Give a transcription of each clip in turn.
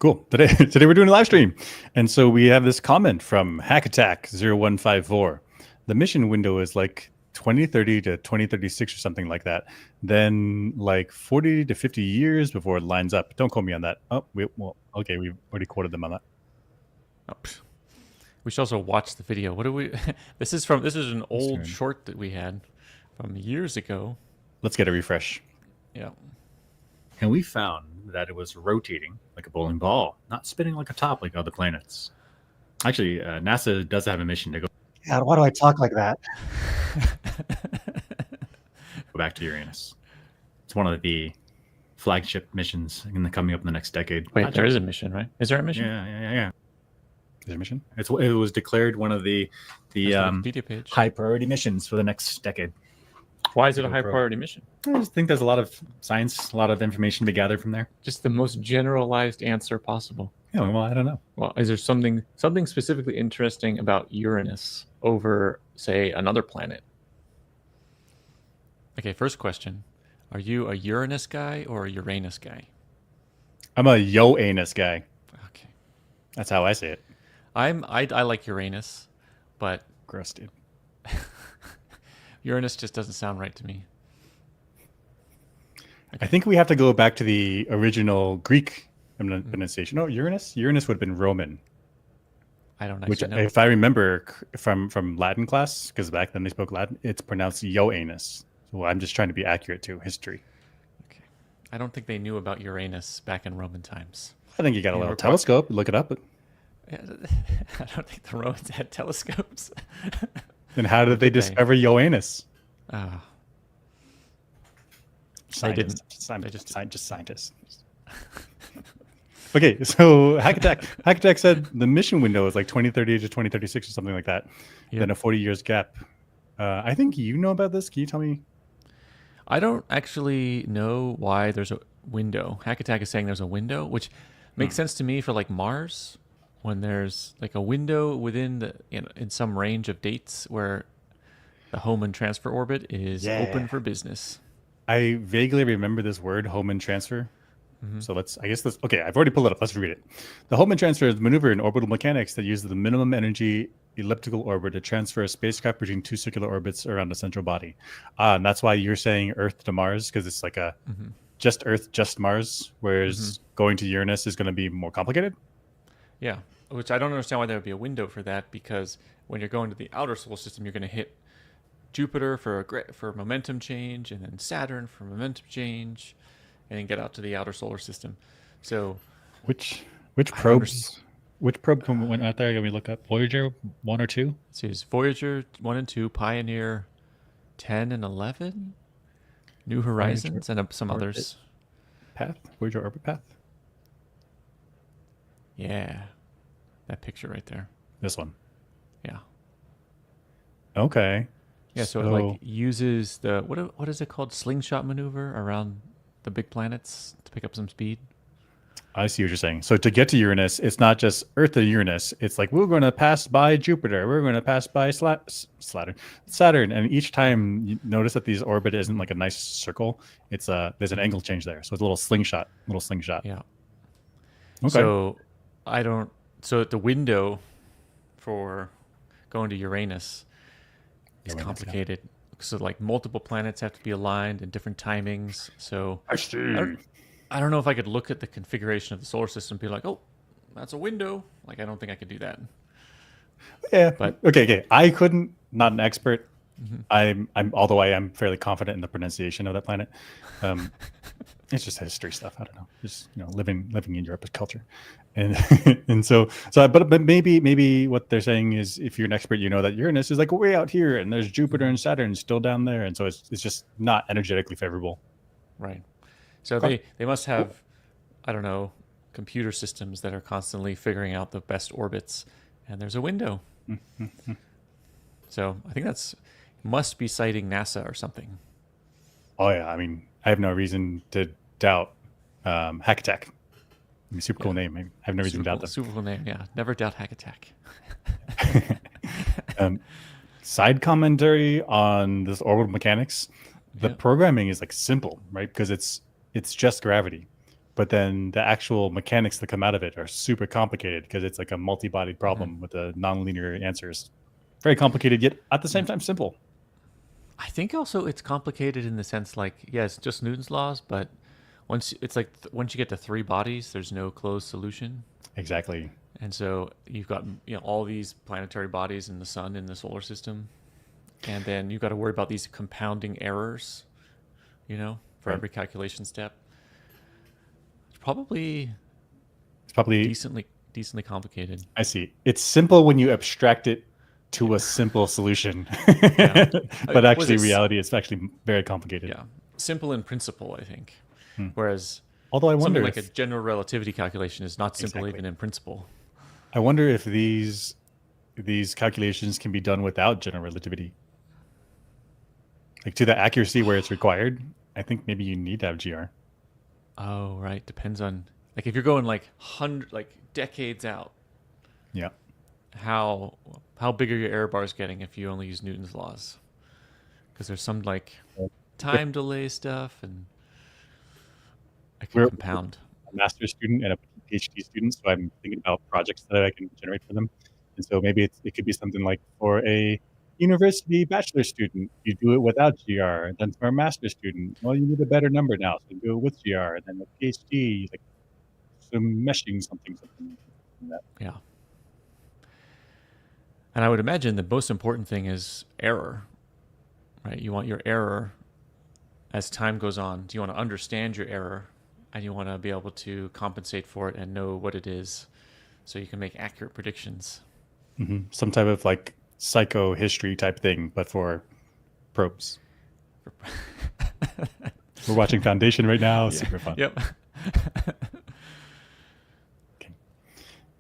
Cool. Today we're doing a live stream. And so we have this comment from HackAttack0154. The mission window is like 2030 to 2036 or something like that. Then like 40 to 50 years before it lines up. Don't quote me on that. Okay, we've already quoted them on that. Oh, we should also watch the video. What do we? This is an old short that we had from years ago. Let's get a refresh. Yeah. And we found that it was rotating like a bowling ball, not spinning like a top like other planets. Actually, NASA does have a mission to go. God, why do I talk like that? Go back to Uranus. It's one of the flagship missions coming up in the next decade. Wait, there is a mission, right? Is there a mission? Yeah. Is there a mission? It was declared one of the Wikipedia page. high priority missions for the next decade. Why is it a high priority mission? I just think there's a lot of science, a lot of information to be gathered from there. Just the most generalized answer possible. Yeah, well, I don't know. Well, is there something specifically interesting about Uranus over, say, another planet? Okay, first question. Are you a Uranus guy or a Uranus guy? I'm a Yo-anus guy. Okay. That's how I say it. I like Uranus, but gross, dude. Uranus just doesn't sound right to me. Okay. I think we have to go back to the original Greek pronunciation. Oh, Uranus? Uranus would have been Roman. I don't actually know. If I remember from Latin class, because back then they spoke Latin, it's pronounced Yo-anus. So I'm just trying to be accurate to history. Okay. I don't think they knew about Uranus back in Roman times. I think you got a little telescope. Look it up. I don't think the Romans had telescopes. Then how did they discover Yo-anus? Scientists. Just scientists. Okay, so HackAttack said the mission window is like 2030 to 2036 or something like that. Yep. Then a 40 years gap. I think you know about this. Can you tell me? I don't actually know why there's a window. HackAttack is saying there's a window, which makes sense to me for like Mars, when there's like a window within in some range of dates where the Hohmann transfer orbit is open for business. I vaguely remember this word, Hohmann transfer. So okay, I've already pulled it up. Let's read it. The Hohmann transfer is a maneuver in orbital mechanics that uses the minimum energy elliptical orbit to transfer a spacecraft between two circular orbits around a central body. And that's why you're saying Earth to Mars, because it's like a just Earth, just Mars, whereas going to Uranus is going to be more complicated. Yeah, which I don't understand why there would be a window for that, because when you're going to the outer solar system, you're going to hit Jupiter for momentum change, and then Saturn for momentum change, and then get out to the outer solar system. So, which probes? Which probe went out there? Can we look up Voyager 1 or 2? So it's Voyager 1 and 2, Pioneer 10 and 11, New Horizons, and some others. Path? Voyager Orbit Path? Yeah. That picture right there. This one? Yeah. Okay. Yeah, so it like uses the, what is it called? Slingshot maneuver around the big planets to pick up some speed. I see what you're saying. So to get to Uranus, it's not just Earth to Uranus. It's like we're going to pass by Jupiter. We're going to pass by Saturn. And each time you notice that these orbit isn't like a nice circle. It's there's an angle change there. So it's a little slingshot. Yeah. Okay. So the window for going to Uranus is complicated. Yeah. So like multiple planets have to be aligned in different timings. So I don't know if I could look at the configuration of the solar system and be like, oh, that's a window. Like, I don't think I could do that. Yeah. But okay. I couldn't, not an expert. Although I am fairly confident in the pronunciation of that planet. It's just history stuff. I don't know. Just, living in Europe's culture. And so but maybe what they're saying is, if you're an expert, you know that Uranus is like way out here and there's Jupiter and Saturn still down there. And so it's just not energetically favorable. Right. So they must have, I don't know, computer systems that are constantly figuring out the best orbits, and there's a window. So I think must be citing NASA or something. Oh yeah, I mean, I have no reason to doubt HackAttack. I mean, super cool name. I have no reason to doubt them. Super cool name, yeah. Never doubt HackAttack. Side commentary on this orbital mechanics. The programming is like simple, right? Because it's just gravity. but then the actual mechanics that come out of it are super complicated because it's like a multi-bodied problem with the nonlinear answers. Very complicated, yet at the same time simple. I think also it's complicated in the sense like, yeah, it's just Newton's laws, but once it's like once you get to three bodies, there's no closed solution. Exactly. And so you've got all these planetary bodies in the sun in the solar system, and then you've got to worry about these compounding errors, for Right. every calculation step. It's probably Probably, decently complicated. I see. It's simple when you abstract it to a simple solution. Yeah. But Was actually, it reality is actually very complicated. Yeah, simple in principle, I think. Whereas Although I something wonder like if, a general relativity calculation is not simple Exactly. even in principle. I wonder if these calculations can be done without general relativity. Like to the accuracy where it's required, I think maybe you need to have GR. Oh, right. Depends on like if you're going like decades out, Yeah. how big are your error bars getting if you only use Newton's laws? Because there's some like time delay stuff and it can We're- compound. A master's student and a PhD student, so I'm thinking about projects that I can generate for them. And so maybe it could be something like for a university bachelor student, you do it without GR. And then for a master's student, well, you need a better number now, so you do it with GR. And then a PhD, like some meshing something like that. Yeah. And I would imagine the most important thing is error, right? You want your error as time goes on. You want to understand your error and you want to be able to compensate for it and know what it is so you can make accurate predictions. Some type of like psychohistory type thing, but for probes. We're watching Foundation right now. Super fun. Yep.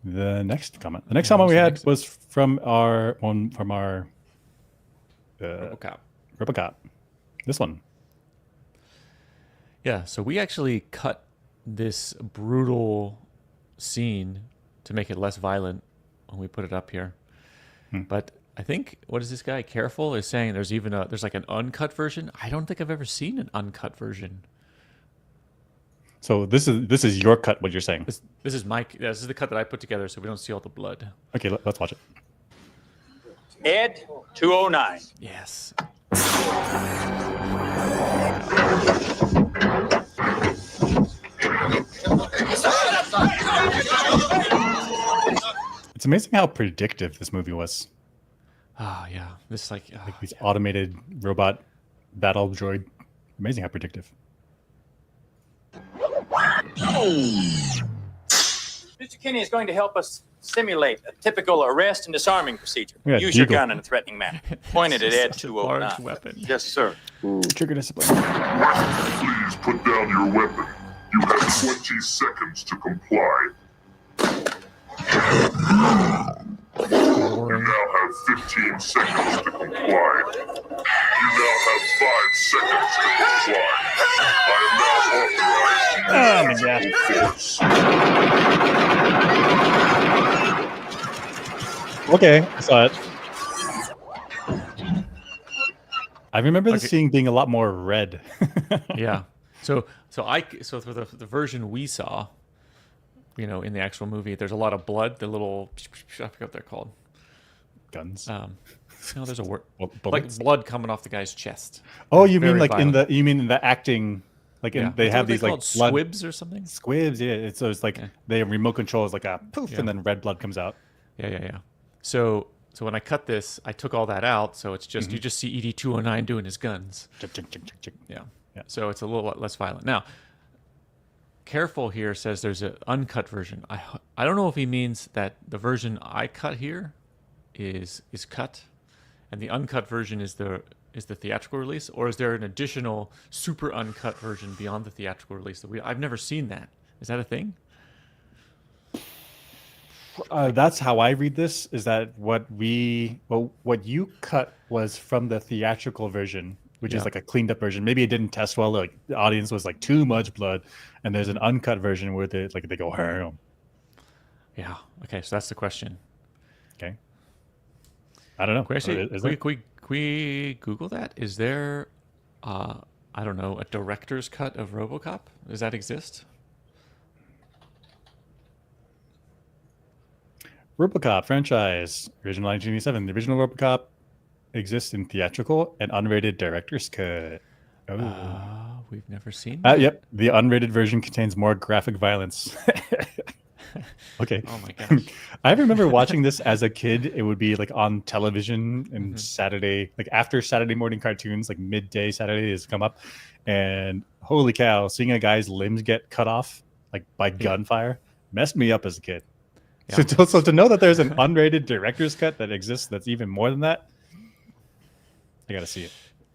The next comment. The next comment we the had next- was from our RoboCop. Robocop. This one. Yeah, so we actually cut this brutal scene to make it less violent when we put it up here. But I think what is this guy Careful is saying there's like an uncut version. I don't think I've ever seen an uncut version. So this is your cut. What you're saying? This is this is the cut that I put together so we don't see all the blood. Okay, let's watch it. Ed 209. Yes. It's amazing how predictive this movie was. Oh yeah. This These automated robot battle droid. Amazing how predictive. Mr. Kinney is going to help us simulate a typical arrest and disarming procedure. Yeah, Use your Deagle. gun in a threatening manner. Point it at Ed Such a large 209. weapon. Yes, sir. Ooh, trigger discipline. Please put down your weapon. You have 20 seconds to comply. You now have 15 seconds to comply. You now have 5 seconds to comply. I am now authorizing you to use full force. Okay, I saw it. I remember the scene being a lot more red. Yeah. So for the version we saw, in the actual movie, there's a lot of blood. The little I forget what they're called. Guns. No, there's a word like Bullets. blood coming off the guy's chest. Oh, you mean very like violent. in the acting, like Yeah. they What's have they these like called? blood Squibs or something. squibs. Yeah, so it's like the remote control is like a poof, Yeah. and then red blood comes out. Yeah. So when I cut this, I took all that out. So it's just you just see ED 209 doing his guns. Chick, chick, chick, chick, chick. Yeah. Yeah. So it's a little less violent. Now, Careful here says there's an uncut version. I don't know if he means that the version I cut here is cut, and the uncut version is the theatrical release, or is there an additional super uncut version beyond the theatrical release that I've never seen that. Is that a thing? That's how I read this. Is that what you cut was from the theatrical version, which Yeah. is like a cleaned up version. Maybe it didn't test well. Like the audience was like too much blood, and there's an uncut version where they go ham. Yeah. Okay. So that's the question. Okay. I don't know. Can we actually, Is can there? we Google that? Is there, I don't know, a director's cut of RoboCop? Does that exist? RoboCop franchise, original 1987. The original RoboCop exists in theatrical and unrated director's cut. We've never seen that. Yep. The unrated version contains more graphic violence. Okay. Oh my gosh. I remember watching this as a kid. It would be like on television and Saturday, like after Saturday morning cartoons, like midday Saturdays come up. And holy cow, seeing a guy's limbs get cut off like by gunfire messed me up as a kid. Yeah. So to know that there's an unrated director's cut that exists that's even more than that, I got to see it.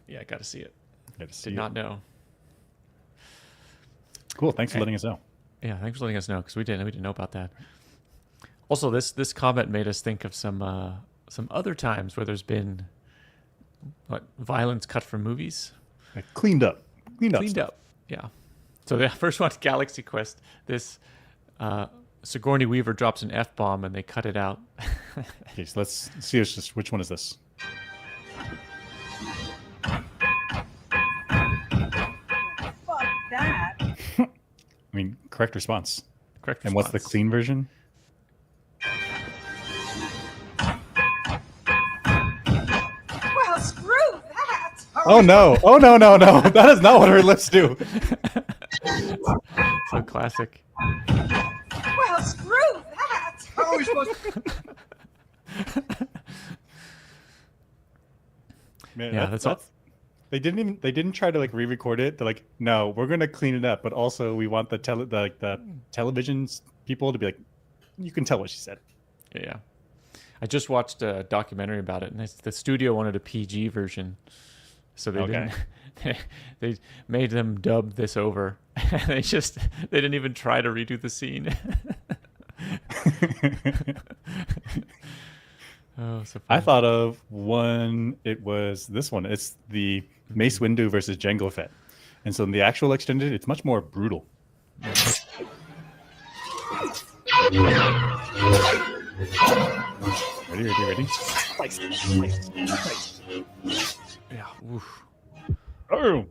Yeah, I got to see it. Gotta see Did it. not know. Cool. Thanks for letting us know. Yeah, thanks for letting us know because we didn't know about that. Also, this comment made us think of some other times where there's been violence cut from movies. Like, cleaned up. Cleaned stuff. up. Yeah. So the first one, Galaxy Quest. This Sigourney Weaver drops an F-bomb and they cut it out. Okay, so let's see which one is this. Fuck that. I mean, correct response. Correct. And what's the response. clean version? Well, screw that. Oh no! Oh no! No! No! That is not what her lips do. So classic. Well, screw that. How are we supposed to... Man, Yeah, that's all. They didn't try to like re-record it. They're like, no, we're gonna clean it up, but also we want the television people to be like, you can tell what she said. Yeah. I just watched a documentary about it, and the studio wanted a PG version, so they Okay. didn't. They made them dub this over. They didn't even try to redo the scene. Oh, so I funny. thought of one. It was this one. It's the Mace Windu versus Jango Fett, and so in the actual extended, it's much more brutal. Ready? Yeah. Oof. Oh.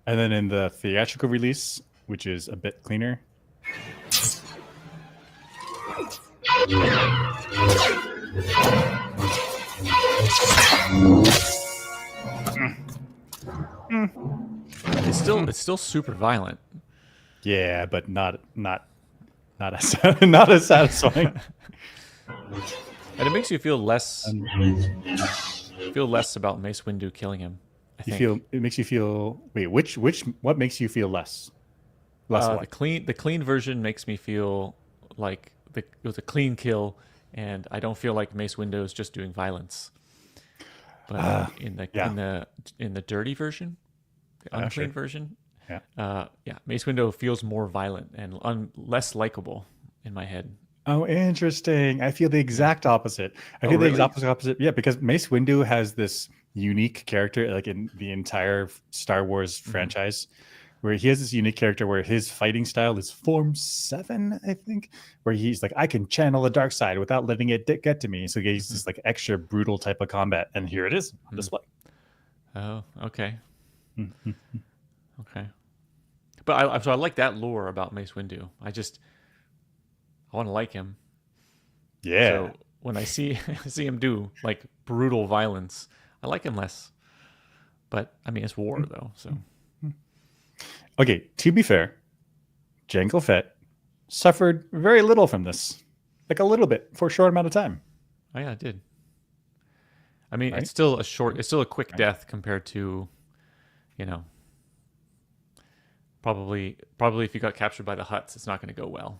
And then in the theatrical release, which is a bit cleaner. It's still super violent. Yeah, but not as not as satisfying. And it makes you feel less about Mace Windu killing him. It makes you feel. Wait, what makes you feel less? The clean version makes me feel like it was a clean kill, and I don't feel like Mace Windu is just doing violence. But in the dirty version, the unclean sure. version, Yeah. Mace Windu feels more violent and less likable in my head. Oh, interesting. I feel the exact opposite. I feel the really? exact opposite. Yeah, because Mace Windu has this unique character, like in the entire Star Wars franchise, where he has this unique character where his fighting style is Form 7, I think, where he's like, I can channel the dark side without letting it get to me. So he's this like extra brutal type of combat, and here it is on display. Oh, okay. Okay. But I like that lore about Mace Windu. I want to like him. Yeah. So when I see him do like brutal violence, I like him less. But I mean, it's war though, so. Okay, to be fair, Jango Fett suffered very little from this, like a little bit for a short amount of time. Oh yeah, it did. I mean, Right? it's still a quick death compared to, probably if you got captured by the Hutts, it's not going to go well.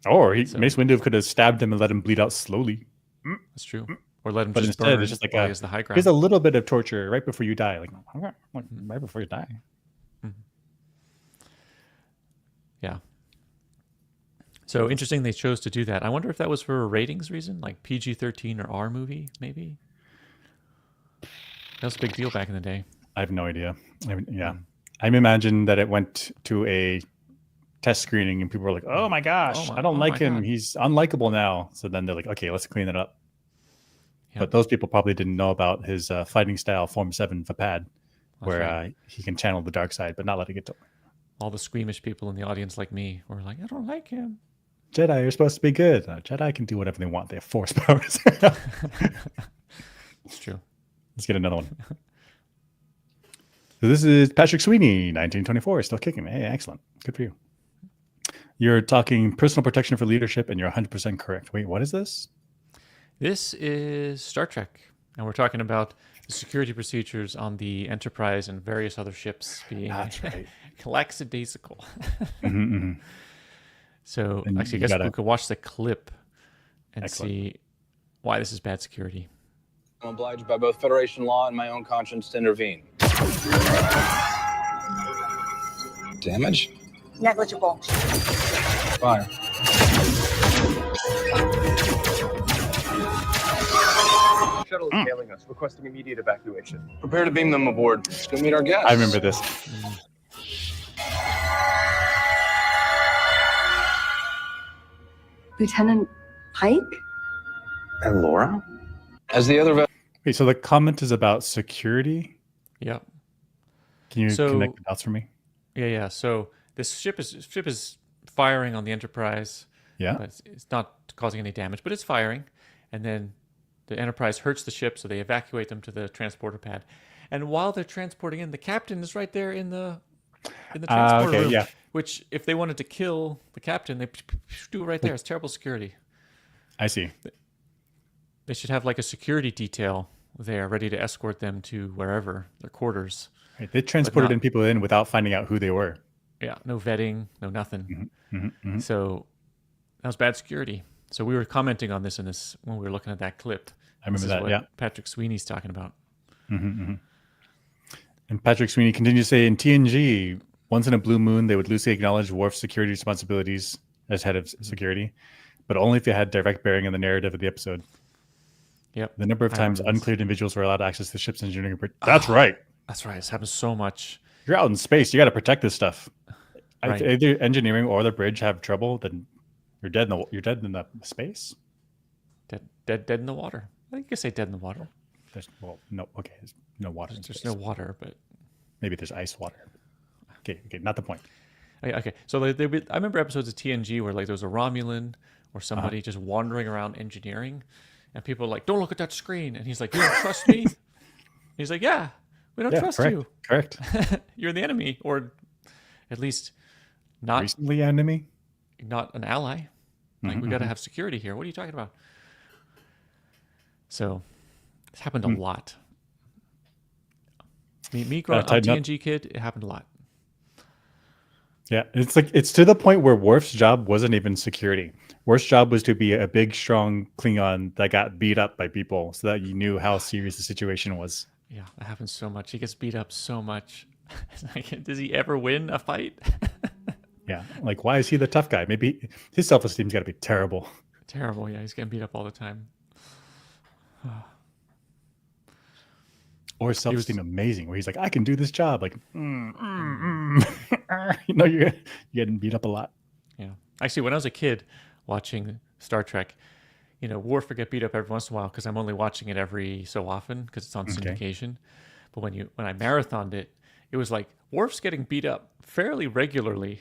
Or Mace Windu could have stabbed him and let him bleed out slowly. That's true. Or let him But just instead, burn it's just like while he has the high ground. here's a little bit of torture right before you die. Like right before you die. Yeah. So interesting they chose to do that. I wonder if that was for a ratings reason, like PG-13 or R movie, maybe. That was a big deal back in the day. I have no idea. I'm imagining that it went to a test screening and people were like, "Oh my gosh, I don't like him. God. He's unlikable now." So then they're like, "Okay, let's clean it up." Yeah. But those people probably didn't know about his fighting style, Form 7 Fapad, where right. he can channel the dark side, but not let it get to him. All the squeamish people in the audience like me were like, I don't like him. Jedi are supposed to be good. Jedi can do whatever they want. They have force powers. It's true. Let's get another one. So this is Patrick Sweeney, 1924, still kicking. Hey, excellent. Good for you. You're talking personal protection for leadership, and you're 100% correct. Wait, what is this? This is Star Trek, and we're talking about the security procedures on the Enterprise and various other ships being That's right. lackadaisical. Mm-hmm. So And actually, you I guess gotta- we could watch the clip and Excellent. see why this is bad security. I'm obliged by both Federation law and my own conscience to intervene. Damage? Negligible. Fire. Shuttle is hailing us, requesting immediate evacuation. Prepare to beam them aboard. Let's go meet our guests. I remember this. Lieutenant Pike? And Laura? As the other Wait, so the comment is about security? Yep. Can you So- connect the dots for me? Yeah. So this ship is firing on the Enterprise. Yeah. But it's not causing any damage, but it's firing. And then the Enterprise hurts the ship, so they evacuate them to the transporter pad. And while they're transporting in, the captain is right there in the transporter okay, room. yeah. Which, if they wanted to kill the captain, they do it right there. It's terrible security. I see. They should have like a security detail there, ready to escort them to wherever their quarters. Right, they transported not- in people in without finding out who they were. Yeah, no vetting, no nothing. Mhm. So that was bad security. So we were commenting on this when we were looking at that clip. I remember This is that, what yeah. Patrick Sweeney's talking about. And Patrick Sweeney continues to say, in TNG, once in a blue moon, they would loosely acknowledge Worf's security responsibilities as head of security, but only if it had direct bearing on the narrative of the episode. Yep. The number of I times remember this. uncleared individuals were allowed access to the ship's engineering. That's right. That's right. This happens so much. You're out in space. You got to protect this stuff. Right. If either engineering or the bridge have trouble, then you're dead in the space. Dead in the water. I think you could say dead in the water. There's there's no water. in There's space. no water, but Maybe there's ice water. Okay, not the point. okay. So I remember episodes of TNG where like there was a Romulan or somebody just wandering around engineering, and people are like, "Don't look at that screen," and he's like, "You don't trust me?" He's like, "Yeah, we don't Yeah, trust correct. you. Correct. You're the enemy, or at least not Recently enemy. not an ally. Like we got to have security here. What are you talking about?" So this happened a lot. Me growing up, tighten up. TNG kid, it happened a lot. Yeah, it's to the point where Worf's job wasn't even security. Worf's job was to be a big, strong Klingon that got beat up by people, so that you knew how serious the situation was. Yeah, that happens so much. He gets beat up so much. It's like, does he ever win a fight? Yeah, like why is he the tough guy? Maybe his self-esteem's got to be terrible. Terrible. Yeah, he's getting beat up all the time. Or self-esteem amazing, where he's like, I can do this job. Like, you're getting beat up a lot. Yeah. Actually, when I was a kid watching Star Trek, Worf would get beat up every once in a while because I'm only watching it every so often because it's on syndication. But when I marathoned it, it was like Worf's getting beat up fairly regularly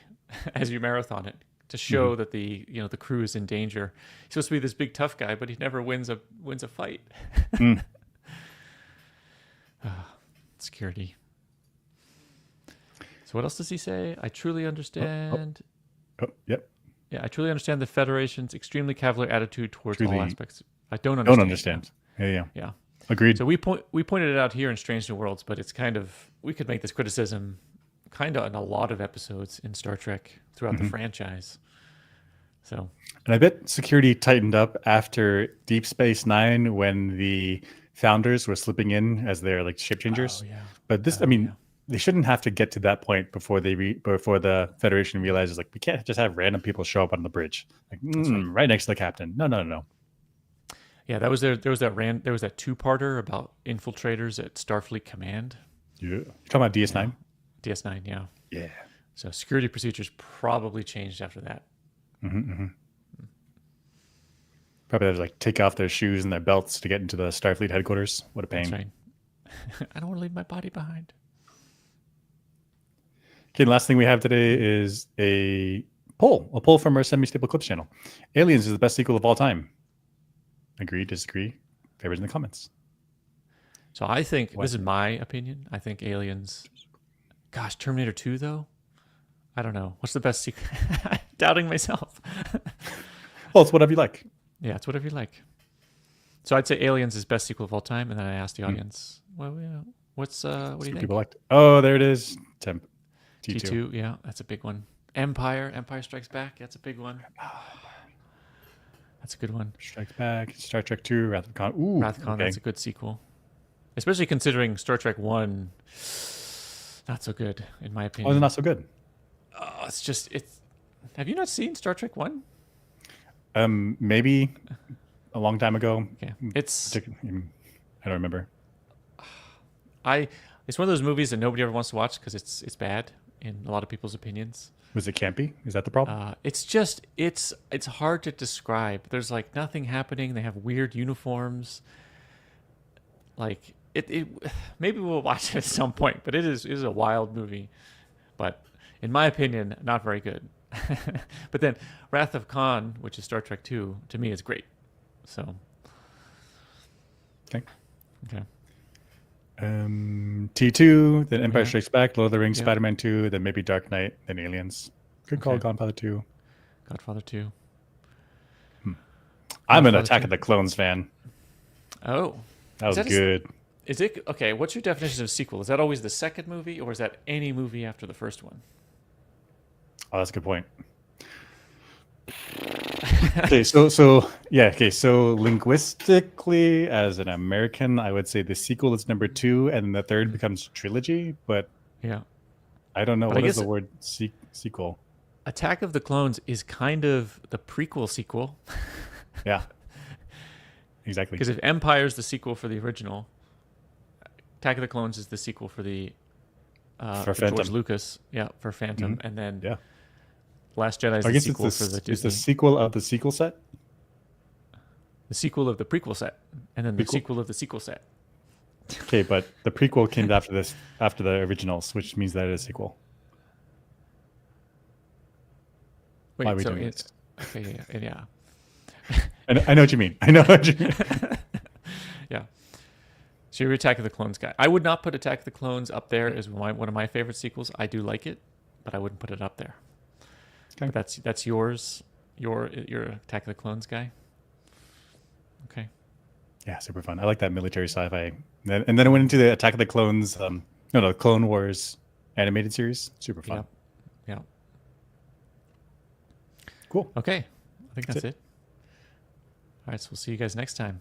as you marathon it to show that the crew is in danger. He's supposed to be this big tough guy, but he never wins a fight. Security. So what else does he say? I truly understand. Oh, yep. Yeah, I truly understand the Federation's extremely cavalier attitude towards all Truly aspects. I don't Don't understand. understand. Yeah. Yeah. Agreed. So we pointed it out here in Strange New Worlds, but it's kind of, we could make this criticism kind of in a lot of episodes in Star Trek throughout the franchise. So And I bet security tightened up after Deep Space Nine when the founders were slipping in as their like shape changers. Oh, yeah. But this, they shouldn't have to get to that point before before the Federation realizes like we can't just have random people show up on the bridge, like right next to the captain. No. yeah, there was that two-parter about infiltrators at Starfleet Command. Yeah, you're talking about DS9. DS9, yeah. Yeah. So security procedures probably changed after that. Probably had to like take off their shoes and their belts to get into the Starfleet headquarters. What a pain. That's right. I don't want to leave my body behind. Okay, the last thing we have today is a A poll from our semi-stable clips channel. Aliens is the best sequel of all time. Agree, disagree? Favorites in the comments. So I think What? this is my opinion. I think Aliens. Gosh, Terminator 2 though. I don't know. What's the best sequel? Doubting myself. Well, it's whatever you like. Yeah, it's whatever you like. So I'd say Aliens is best sequel of all time, and then I asked the Hmm. audience, well, what do you think? People liked. Oh, there it is. Temp. T2. T2, yeah, that's a big one. Empire Strikes Back, that's a big one. That's a good one. Strikes Back. Star Trek 2. Wrath of Khan. Ooh. Wrath of Khan, okay. that's a good sequel. Especially considering Star Trek 1, not so good, in my Oh, opinion. it's not so good. It's. Have you not seen Star Trek 1? Maybe a long time ago. Okay. It's I don't remember. it's one of those movies that nobody ever wants to watch because it's bad in a lot of people's opinions. Was it campy? Is that the problem? It's just it's hard to describe. There's like nothing happening. They have weird uniforms. Like it maybe we'll watch it at some point, but it is a wild movie. But in my opinion, not very good. But then Wrath of Khan, which is Star Trek 2, to me is great. So Okay. okay. T2, then Empire Yeah. Strikes Back, Lord of the Rings, Yeah. Spider-Man 2, then maybe Dark Knight, then Aliens. Good call, Okay. Godfather 2. Godfather 2. I'm an Godfather Attack 2. of the Clones fan. Oh. That was that a- good. Is it okay? What's your definition of sequel? Is that always the second movie, or is that any movie after the first one? Oh, that's a good point. Okay, so linguistically, as an American, I would say the sequel is number 2, and the third becomes trilogy. But Yeah. I don't know But I what is guess- the word sequel. Attack of the Clones is kind of the prequel sequel, Yeah, exactly. because if Empire is the sequel for the original, Attack of the Clones is the sequel for the For George Phantom. Lucas, for Phantom, and then Yeah, Last Jedi is I the guess sequel it's for the it's Disney, the sequel of the sequel set. the sequel of the prequel set, and then the Prequel. sequel of the sequel set. Okay, but the prequel came after the originals, which means that it is a sequel. Wait, Why are we so doing it's this? okay, yeah. I know what you mean. I know what you mean. Yeah. So you're Attack of the Clones guy. I would not put Attack of the Clones up there as one of my favorite sequels. I do like it, but I wouldn't put it up there. Okay. But that's yours. You're Attack of the Clones guy. Okay. Yeah, super fun. I like that military sci-fi. And then I went into the Attack of the Clones, Clone Wars animated series. Super fun. Yep. Yeah. Cool. Okay. I think That's that's it. All right. So we'll see you guys next time.